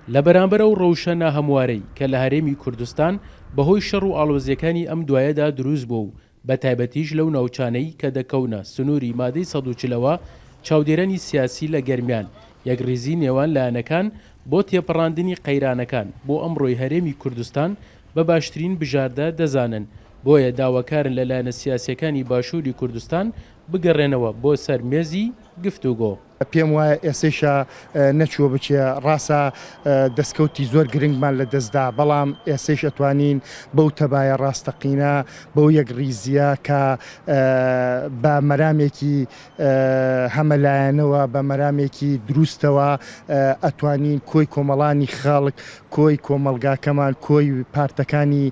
لە بەرامبەرەو ڕەوشە ناهەموارەی کە لە هەرێمی کوردستان بەهۆی شەڕ و ئاڵۆزیەکانی ئەم دوایەدا دروست بوو و بە تایبەتیش لەو ناوچانەی کە دەکەونە سنووری مادەی 140ەوە چاودێرانی سیاسی لە گەرمیان یەکڕێزی نێوان لایەنەکان بۆ تێپەڕاندنی قەیرانەکان بۆ ئەمڕۆی هەرێمی کوردستان بە باشترین بژاردە دەزانن. بۆیە داواکارن لەلایەنە سیاسیەکانی باشووری کوردستان بگەڕێنەوە بۆ سەر مێزی گفتوگۆ. پێم وایە ئێسێشە نەچووە بچێ ڕاستە دەستکەوتی زۆر گرنگمان لە دەستدا، بەڵام ئێسێش ئەتوانین بەو تەبایە ڕاستەقینە بەو یەک ڕیزیە کە بە مەرامێکی هەمەلایەنەوە بە مەرامێکی دروستەوە ئەتوانین کۆی کۆمەڵانی خەڵک، کۆی کۆمەلگاکەمان، کۆی پارتەکانی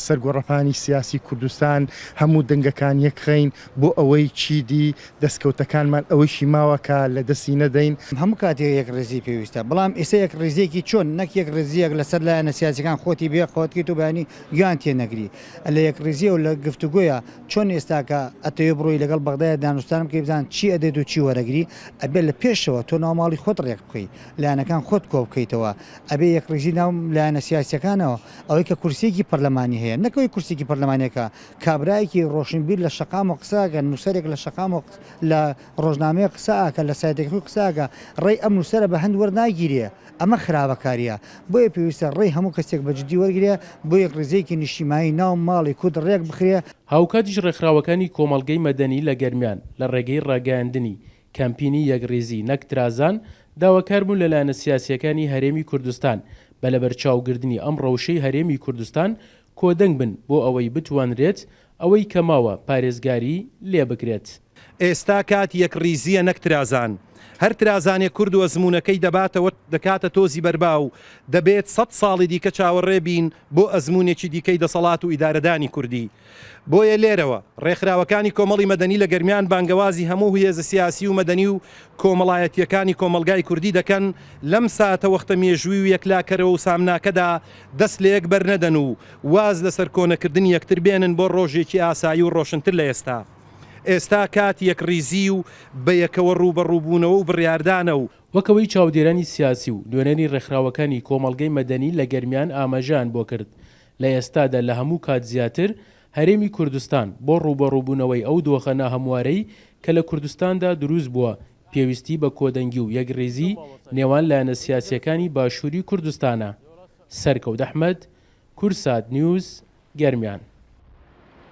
سەرگۆڕەپانی سیاسی کوردستان هەموو دەنگەکان یەکخەین بۆ ئەوەی چیدی دەستکەوتەکانمان ئەوەیشی ماوە کە لە دەستی نەدەین. هەموو کاتێک یەک ڕێزی پێویستە، بەڵام ئێستا یەک ڕێزیەکی چۆن نەک یەک ڕێزیەک لەسەر لایەنە سیاسیەکان خۆتی بێ خۆتکەیت و بەیانی گویان تێنەگری لە یەک ڕێزیە و لە گفتوگۆیە چۆن ئێستا کە ئەتەوێ بڕۆی لەگەڵ بەغدایە دانوستانم کە بزان چی ئەدەیت و چی وەرەگری ئەبێ لە پێشەوە تۆ ناوماڵی خۆت ڕێک بکەیت، لایەنەکان خۆت کۆ بکەیتەوە، ئەبێ یەک ڕێزی ناو لایەنە سیاسیەکانەوە ئەوەی کە کورسێکی پەرلەمانی هەیە نەکەوەی کورسێکی پەرلەمانێکە کابرایەکی ڕۆشنبیر لە شەقام و قساگە نووسەرێک لە شەقام و لە ڕۆژنامەیە قساکە لە سایتێکی قساگە ڕێی ئەم نووسەرە بە هەند وەرناگیرێ، ئەمە خراپەکاریە. بۆیە پێویستە ڕێی هەموو کەسێک بەجددی وەرگێ بۆ یەک ڕێزەیەکی نیشتیمانی ناو ماڵی کورد ڕێک بخرێ. هاوکاتیش ڕێکخراوەکانی کۆمەڵگەی مەدەنی لە گەرمیان لە ڕێگەی ڕاگەیاندنی کەمپینی یەکڕێزی نەکترازان داواکار بوون لەلایەنە سیاسیەکانی هەرێمی کوردستان بە لەبەرچاوگرتنی ئەم ڕەوشەی هەرێمی کوردستان کۆدەنگ بن بۆ ئەوەی بتوانرێت ئەوەی کەماوە پارێزگاری لێ بکرێت. ئێستا کات یەکڕیزیە نەکترازان، هەر ترازانێک کورد و ئەزمونونەکەی دەباتەوە دەکاتە تۆزی بەربا و دەبێت 100 ساڵی دیکە چاوەڕێ بین بۆ ئەزمونێکی دیکەی دەسەڵات و ئیدارەدانی کوردی. بۆیە لێرەوە ڕێکخراوەکانی کۆمەڵی مەدەنی لە گەرمیان بانگەوازی هەموو هێزە سیاسی و مەدەنی و کۆمەڵایەتیەکانی کۆمەلگای کوردی دەکەن لەم ساتە وەختە مێژووی و یەکلاکەرەوە و سامناکەدا دەست لە یەک بەرنەدەن و واز لەسەر کۆنەکردنی یەکتر بێنن بۆ ڕۆژێکی ئاسایی و ڕۆشنتر لە ئێستا. ئێستا کات یەکڕیزی و بە یەکەوە ڕوبەڕووبوونەوە و بڕیاردانە و وەکەوەی چاودێرانی سیاسی و دوێنەری ڕێکخراوەکانی کۆمەڵگەی مەدەنی لە گەرمیان ئاماژەیان بۆ کرد لە ئێستادا لە هەموو کات زیاتر هەرێمی کوردستان بۆ ڕوبەڕووبوونەوەی ئەو دۆخە ناهەموارەی کە لە کوردستاندا دروست بووە پێویستی بە کۆدەنگی و یەکڕێزی نێوان لایەنە سیاسیەکانی باشووری کوردستانە. سەرکەوت ئەحمەد، کورسات نیوز، گەرمیان.